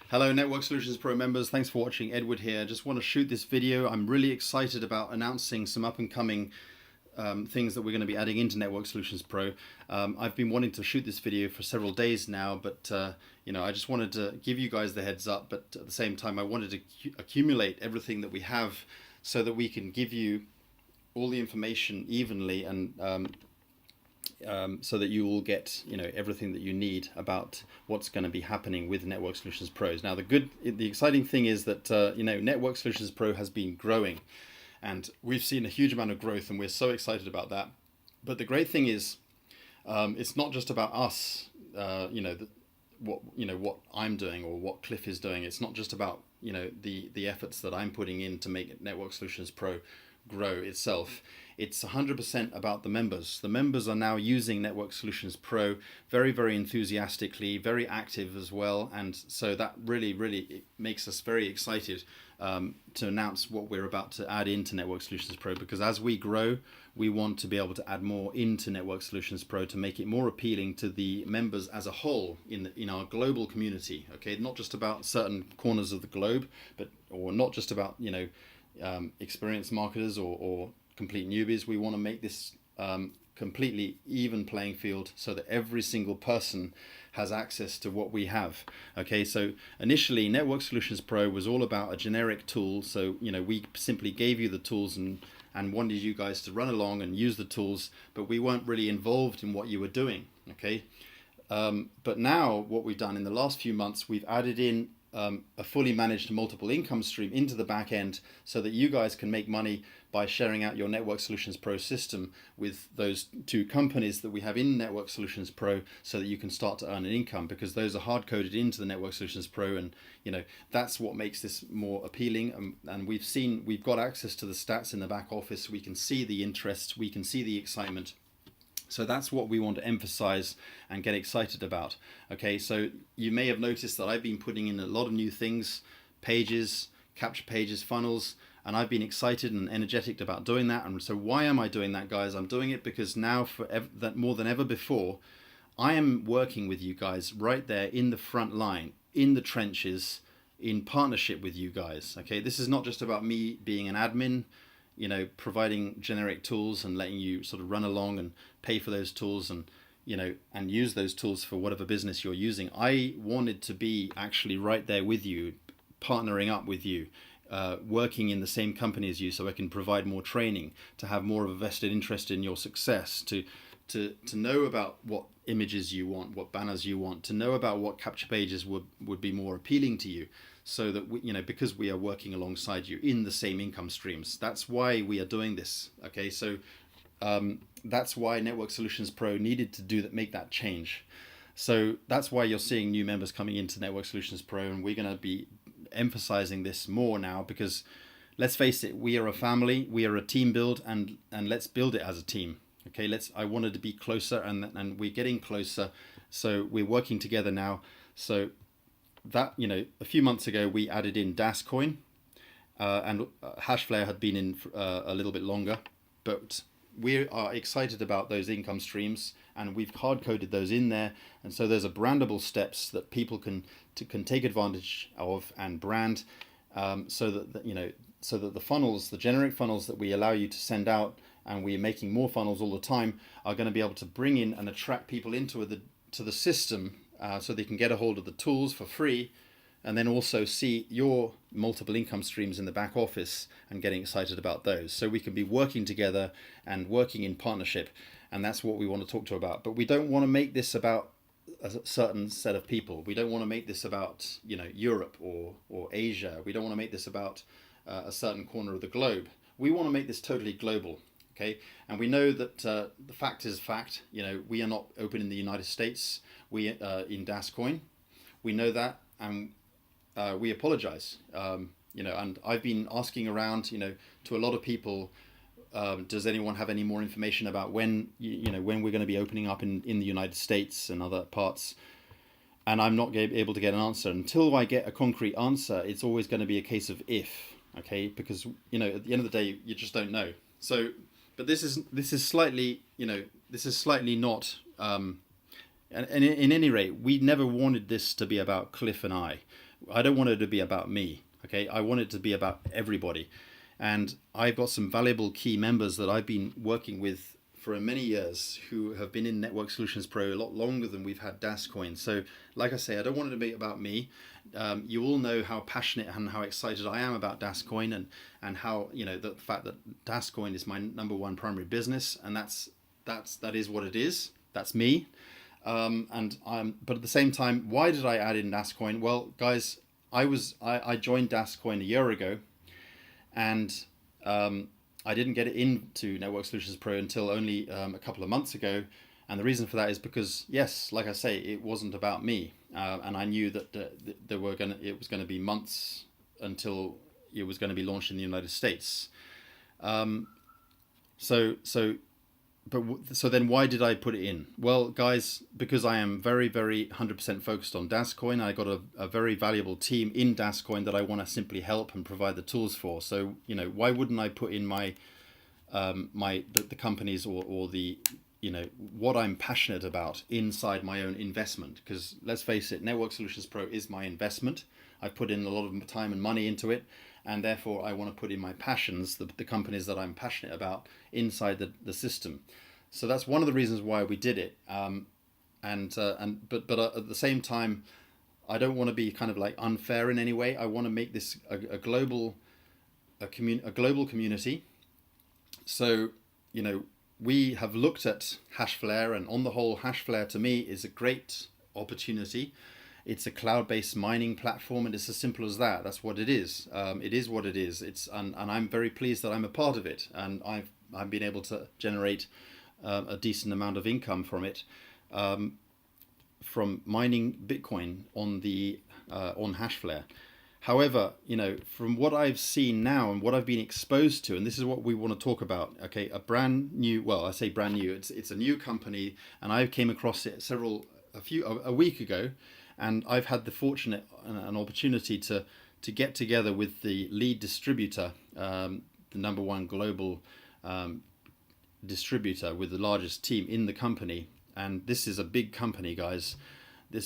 Hello Network Solutions Pro members, thanks for watching. Edward here. Just want to shoot this video. I'm really excited about announcing some up and coming things that we're going to be adding into Network Solutions Pro. I've been wanting to shoot this video for several days now, but I just wanted to give you guys the heads up, but at the same time I wanted to accumulate everything that we have so that we can give you all the information evenly and so that you will get everything that you need about what's going to be happening with Network Solutions Pros. Now the exciting thing is that Network Solutions Pro has been growing, and we've seen a huge amount of growth, and we're so excited about that. But the great thing is, it's not just about us. What I'm doing or what Cliff is doing. It's not just about the efforts that I'm putting in to make Network Solutions Pro grow itself. It's 100% about the members. The members are now using Network Solutions Pro very, very enthusiastically, very active as well, and so that really it makes us very excited to announce what we're about to add into Network Solutions Pro, because as we grow, we want to be able to add more into Network Solutions Pro to make it more appealing to the members as a whole in our global community. Okay, not just about certain corners of the globe, or not just about experienced marketers or complete newbies. We want to make this completely even playing field so that every single person has access to what we have. Okay, so initially Network Solutions Pro was all about a generic tool. So we simply gave you the tools and wanted you guys to run along and use the tools, but we weren't really involved in what you were doing. Okay, but now what we've done in the last few months, we've added in a fully managed multiple income stream into the back end so that you guys can make money by sharing out your Network Solutions Pro system with those two companies that we have in Network Solutions Pro, so that you can start to earn an income, because those are hard coded into the Network Solutions Pro, and that's what makes this more appealing. And we've got access to the stats in the back office. We can see the interest, we can see the excitement. So that's what we want to emphasize and get excited about. Okay, so you may have noticed that I've been putting in a lot of new things, pages, capture pages, funnels, and I've been excited and energetic about doing that. And so why am I doing that, guys? I'm doing it because now, more than ever before, I am working with you guys right there in the front line, in the trenches, in partnership with you guys. Okay, this is not just about me being an admin, providing generic tools and letting you sort of run along and pay for those tools and use those tools for whatever business you're using. I wanted to be actually right there with you, partnering up with you, working in the same company as you, so I can provide more training, to have more of a vested interest in your success, to know about what images you want, what banners you want, to know about what capture pages would be more appealing to you, so that because we are working alongside you in the same income streams. That's why we are doing this. Okay, so that's why Network Solutions Pro needed to make that change. So that's why you're seeing new members coming into Network Solutions Pro, and we're going to be emphasizing this more now, because let's face it, we are a family, we are a team build, and let's build it as a team. Okay, I wanted to be closer, and we're getting closer, so we're working together now. So that a few months ago we added in DAS coin, and Hashflare had been in a little bit longer, but we are excited about those income streams, and we've hard coded those in there, and so there's a brandable steps that people can take advantage of and brand, so that the funnels, the generic funnels that we allow you to send out, and we're making more funnels all the time, are going to be able to bring in and attract people into the system, so they can get a hold of the tools for free, and then also see your multiple income streams in the back office and getting excited about those. So we can be working together and working in partnership, and that's what we want to talk to about. But we don't want to make this about a certain set of people. We don't want to make this about Europe or Asia. We don't want to make this about a certain corner of the globe. We want to make this totally global. Okay, and we know that the fact is fact. We are not open in the United States. We in DAS coin, we know that, and we apologize. And I've been asking around, to a lot of people. Does anyone have any more information about when when we're going to be opening up in the United States and other parts? And I'm not able to get an answer until I get a concrete answer. It's always going to be a case of if. Okay, because at the end of the day, you just don't know. So. But this is slightly not. And in any rate, we never wanted this to be about Cliff and I. I don't want it to be about me. Okay, I want it to be about everybody. And I've got some valuable key members that I've been working with for many years who have been in Network Solutions Pro a lot longer than we've had Dascoin. So, like I say, I don't want it to be about me. You all know how passionate and how excited I am about Dascoin, and how, you know, the fact that Dascoin is my number one primary business, and that is what it is. That's me. But at the same time, why did I add in Dascoin? Well, guys, I joined Dascoin a year ago, and I didn't get it into Network Solutions Pro until only a couple of months ago. And the reason for that is because, yes, like I say, it wasn't about me, and I knew that it was going to be months until it was going to be launched in the United States. So then why did I put it in? Well, guys, because I am very, very 100% focused on Dascoin. I got a very valuable team in Dascoin that I want to simply help and provide the tools for. So, you know, why wouldn't I put in the companies or the, you know, what I'm passionate about inside my own investment? Because let's face it, Network Solutions Pro is my investment. I've put in a lot of time and money into it, and therefore I want to put in my passions, the companies that I'm passionate about, inside the system. So that's one of the reasons why we did it. But at the same time, I don't want to be kind of like unfair in any way. I want to make this a global community. So, you know, we have looked at Hashflare, and on the whole, Hashflare to me is a great opportunity. It's a cloud-based mining platform, and it's as simple as that. That's what it is. It is what it is. And I'm very pleased that I'm a part of it, and I've been able to generate a decent amount of income from it, from mining Bitcoin on Hashflare. However, you know, from what I've seen now and what I've been exposed to, and this is what we want to talk about. Okay, I say brand new. It's a new company, and I came across it a week ago, and I've had the fortunate an opportunity to get together with the lead distributor, the number one global distributor with the largest team in the company. And this is a big company, guys. Their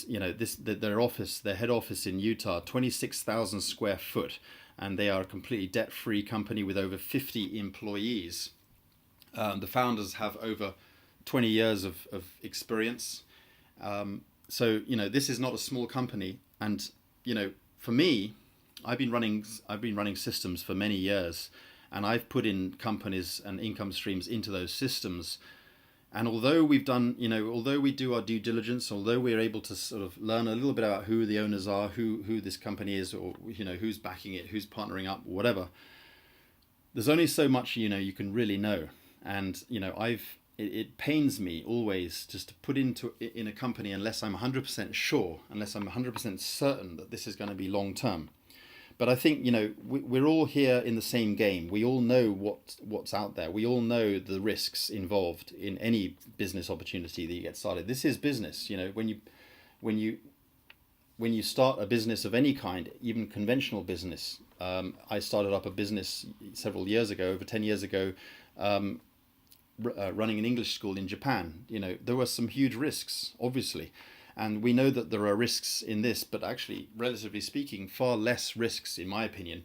head office in Utah, 26,000 square foot, and they are a completely debt-free company with over 50 employees. The founders have over 20 years of experience. So, you know, this is not a small company. And, you know, for me, I've been running systems for many years, and I've put in companies and income streams into those systems. And although we do our due diligence, although we're able to sort of learn a little bit about who the owners are, who this company is, or, you know, who's backing it, who's partnering up, whatever, there's only so much, you know, you can really know. And, you know, it pains me always just to put in a company unless I'm 100% sure, unless I'm 100% certain that this is going to be long term. But I think, you know, we're all here in the same game. We all know what's out there. We all know the risks involved in any business opportunity that you get started. This is business. You know, when you start a business of any kind, even conventional business. I started up a business several years ago, over 10 years ago, running an English school in Japan. You know, there were some huge risks, obviously. And we know that there are risks in this, but actually, relatively speaking, far less risks, in my opinion.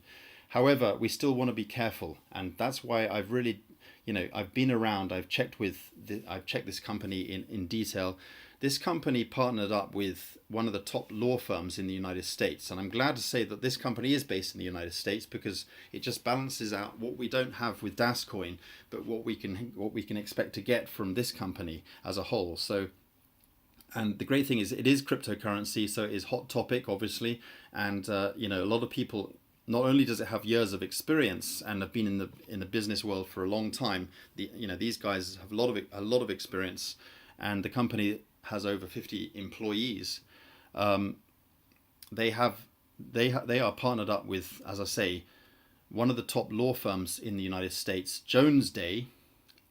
However, we still want to be careful. And that's why I've really, you know, I've been around, I've checked this company in detail. This company partnered up with one of the top law firms in the United States. And I'm glad to say that this company is based in the United States, because it just balances out what we don't have with Dascoin, but what we can expect to get from this company as a whole. So, and the great thing is it is cryptocurrency, so it is hot topic, obviously. And, you know, a lot of people, not only does it have years of experience and have been in the business world for a long time, these guys have a lot of experience, and the company has over 50 employees. They are partnered up with, as I say, one of the top law firms in the United States, Jones Day,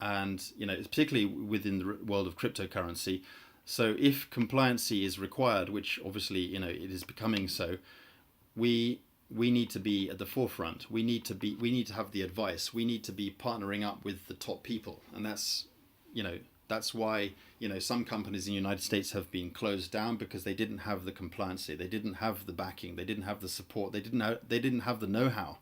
and, you know, it's particularly within the world of cryptocurrency. So if compliancy is required, which obviously, you know, it is becoming so, we need to be at the forefront. We need to have the advice. We need to be partnering up with the top people, and that's, you know, That's why, some companies in the United States have been closed down because they didn't have the compliancy, they didn't have the backing, they didn't have the support, they didn't have the know-how.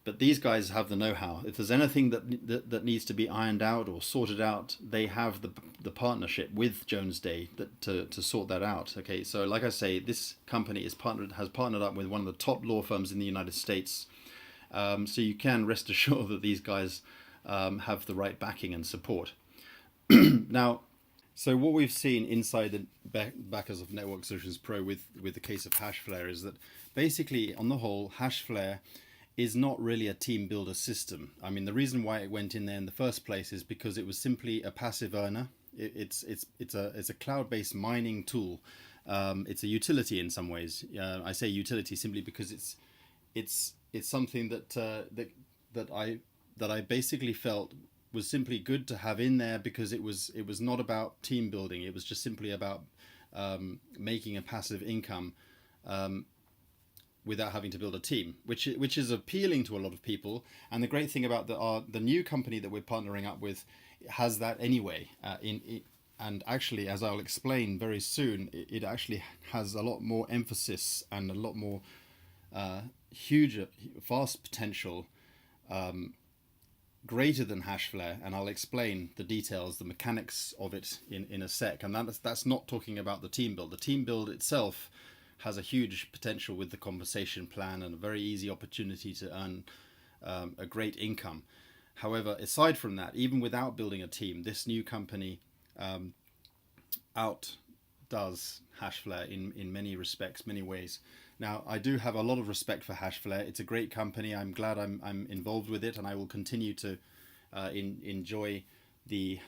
But these guys have the know-how. If there's anything that needs to be ironed out or sorted out, they have the partnership with Jones Day to sort that out. Okay, so like I say, this company has partnered up with one of the top law firms in the United States. So you can rest assured that these guys have the right backing and support. Now, so what we've seen inside the backers of Network Solutions Pro with the case of Hashflare is that basically, on the whole, Hashflare is not really a team builder system. I mean, the reason why it went in there in the first place is because it was simply a passive earner. It's a cloud-based mining tool. It's a utility in some ways. I say utility simply because it's something that I basically felt was simply good to have in there, because it was not about team building. It was just simply about making a passive income without having to build a team, which is appealing to a lot of people. And the great thing about the new company that we're partnering up with has that anyway. And actually, as I'll explain very soon, it actually has a lot more emphasis and a lot more vast potential, greater than Hashflare, and I'll explain the details, the mechanics of it in a sec. And that's not talking about the team build. The team build itself has a huge potential with the compensation plan and a very easy opportunity to earn a great income. However, aside from that, even without building a team, this new company outdoes Hashflare in many respects, many ways. Now, I do have a lot of respect for Hashflare. It's a great company. I'm glad I'm involved with it, and I will continue to enjoy the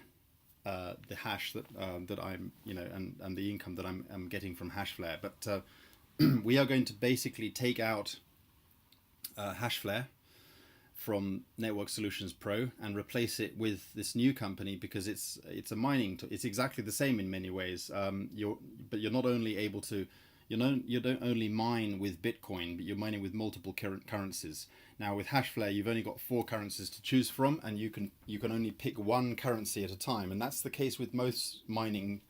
hash that I'm, and the income that I'm getting from Hashflare. But we are going to basically take out Hashflare from Network Solutions Pro and replace it with this new company, because it's a mining it's exactly the same in many ways. But you're not only able to, you don't only mine with Bitcoin, but you're mining with multiple currencies. Now with Hashflare, you've only got 4 currencies to choose from, and you can only pick one currency at a time, and that's the case with most mining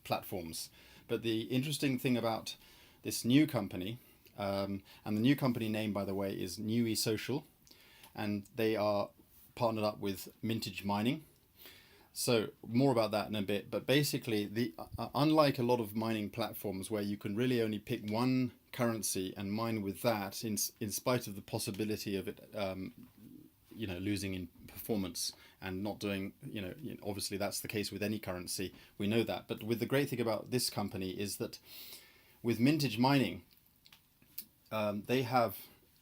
platforms. But the interesting thing about this new company, and the new company name, by the way, is Newy Social, and they are partnered up with Mintage Mining. So more about that in a bit. But basically, unlike a lot of mining platforms where you can really only pick one currency and mine with that, in spite of the possibility of it, losing in performance and not doing, obviously that's the case with any currency. We know that. But with the great thing about this company is that with Mintage Mining, they have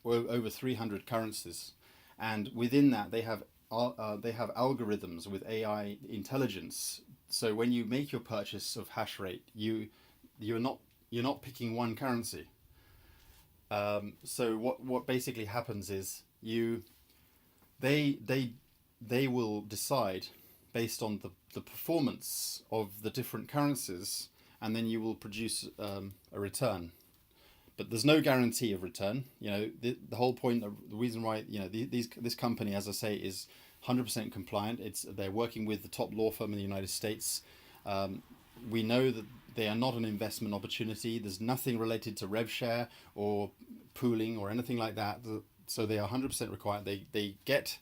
over 300 currencies, and within that they have algorithms with AI intelligence. So when you make your purchase of hash rate, you're not picking one currency. So what basically happens is they will decide based on the performance of the different currencies, and then you will produce a return. But there's no guarantee of return. The whole point, the reason why this company, as I say, is 100% compliant. They're working with the top law firm in the United States. We know that they are not an investment opportunity. There's nothing related to rev share or pooling or anything like that. So they are 100% required. They get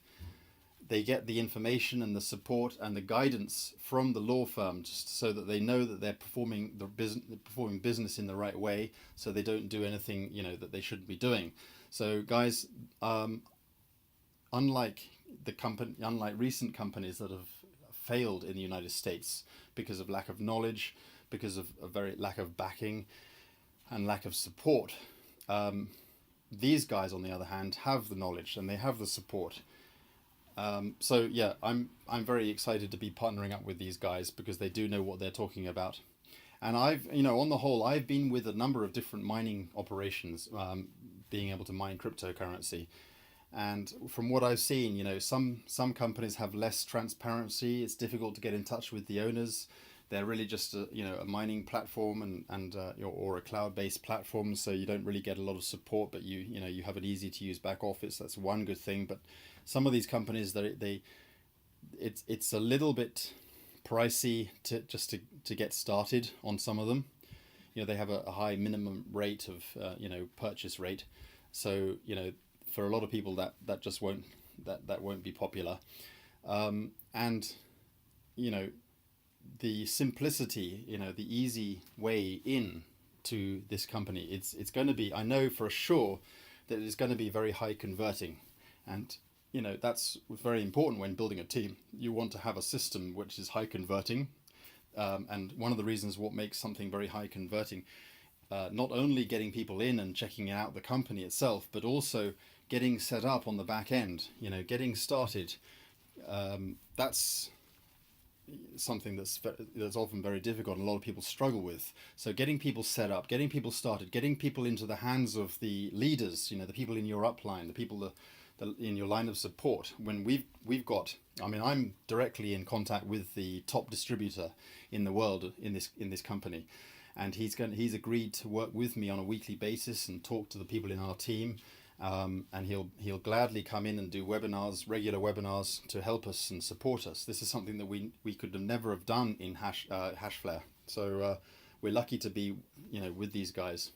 the information and the support and the guidance from the law firm, just so that they know that they're performing business in the right way, so they don't do anything that they shouldn't be doing. So guys, unlike recent companies that have failed in the United States because of lack of knowledge, because of a very lack of backing and lack of support, these guys on the other hand have the knowledge and they have the support. So yeah, I'm very excited to be partnering up with these guys, because they do know what they're talking about. And I've, on the whole, I've been with a number of different mining operations, being able to mine cryptocurrency. And from what I've seen, some companies have less transparency. It's difficult to get in touch with the owners. They're really just a mining platform or a cloud-based platform, so you don't really get a lot of support. But you have an easy to use back office. That's one good thing. But some of these companies, it's a little bit pricey to get started on some of them. They have a high minimum rate of purchase rate, so for a lot of people that just won't be popular. And the simplicity, the easy way in to this company, it's going to be, I know for sure that it's going to be very high converting. And that's very important when building a team. You want to have a system which is high converting. And one of the reasons what makes something very high converting, not only getting people in and checking out the company itself, but also getting set up on the back end, getting started. That's something that's often very difficult and a lot of people struggle with. So getting people set up, getting people started, getting people into the hands of the leaders, the people in your upline, the people in your line of support. When we've got, I'm directly in contact with the top distributor in the world in this company, and he's agreed to work with me on a weekly basis and talk to the people in our team. And he'll gladly come in and do regular webinars to help us and support us. This is something that we could have never have done in Hashflare. So we're lucky to be with these guys.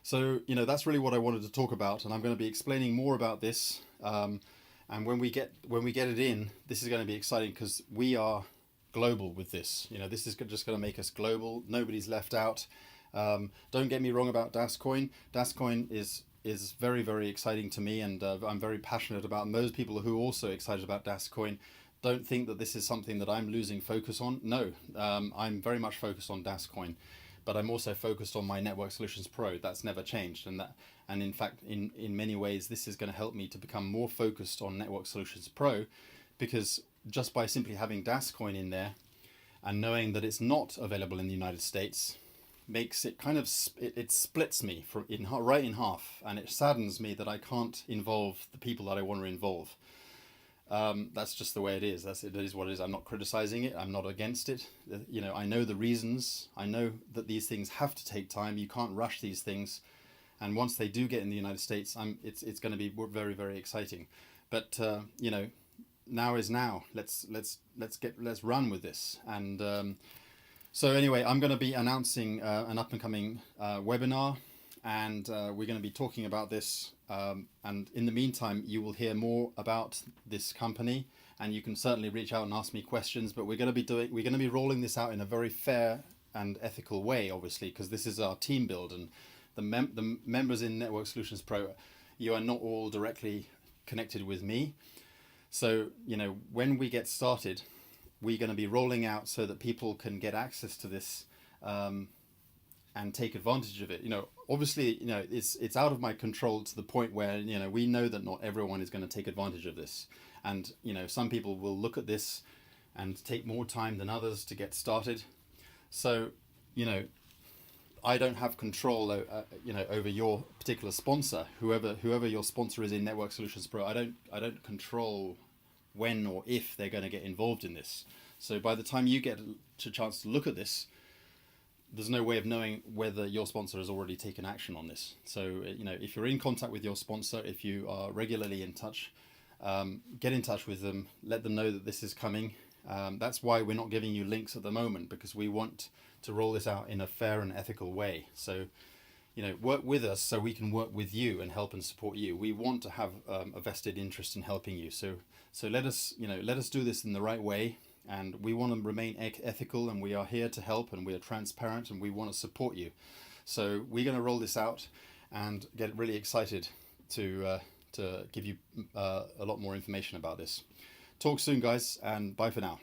So that's really what I wanted to talk about, and I'm going to be explaining more about this. And when we get it in, this is going to be exciting because we are global with this. This is just going to make us global. Nobody's left out. Don't get me wrong about Dascoin. Dascoin is very, very exciting to me, and I'm very passionate about. And those people who are also excited about Dascoin, don't think that this is something that I'm losing focus on. No, I'm very much focused on Dascoin, but I'm also focused on my Network Solutions Pro. That's never changed, and in fact, in many ways, this is going to help me to become more focused on Network Solutions Pro, because just by simply having Dascoin in there and knowing that it's not available in the United States, makes it kind of it splits me right in half, and it saddens me that I can't involve the people that I want to involve. That's just the way it is. It is what it is. I'm not criticizing it. I'm not against it. I know the reasons. I know that these things have to take time. You can't rush these things, and once they do get in the United States, it's going to be very, very exciting. But now is now. Let's run with this. And so anyway, I'm going to be announcing an up and coming webinar, and we're going to be talking about this. And in the meantime, you will hear more about this company, and you can certainly reach out and ask me questions. But we're going to be rolling this out in a very fair and ethical way, obviously, because this is our team build, and the members in Network Solutions Pro, you are not all directly connected with me. So when we get started, we're going to be rolling out so that people can get access to this and take advantage of it. Obviously, it's out of my control to the point where, we know that not everyone is going to take advantage of this. And, some people will look at this and take more time than others to get started. So, I don't have control, over your particular sponsor, whoever your sponsor is in Network Solutions Pro. I don't control when or if they're going to get involved in this. So by the time you get a chance to look at this, there's no way of knowing whether your sponsor has already taken action on this. So, if you're in contact with your sponsor, if you are regularly in touch, get in touch with them, let them know that this is coming. That's why we're not giving you links at the moment, because we want to roll this out in a fair and ethical way. So, work with us so we can work with you and help and support you. We want to have a vested interest in helping you. So let us do this in the right way. And we want to remain ethical, and we are here to help, and we are transparent, and we want to support you. So we're going to roll this out and get really excited to give you a lot more information about this. Talk soon, guys, and bye for now.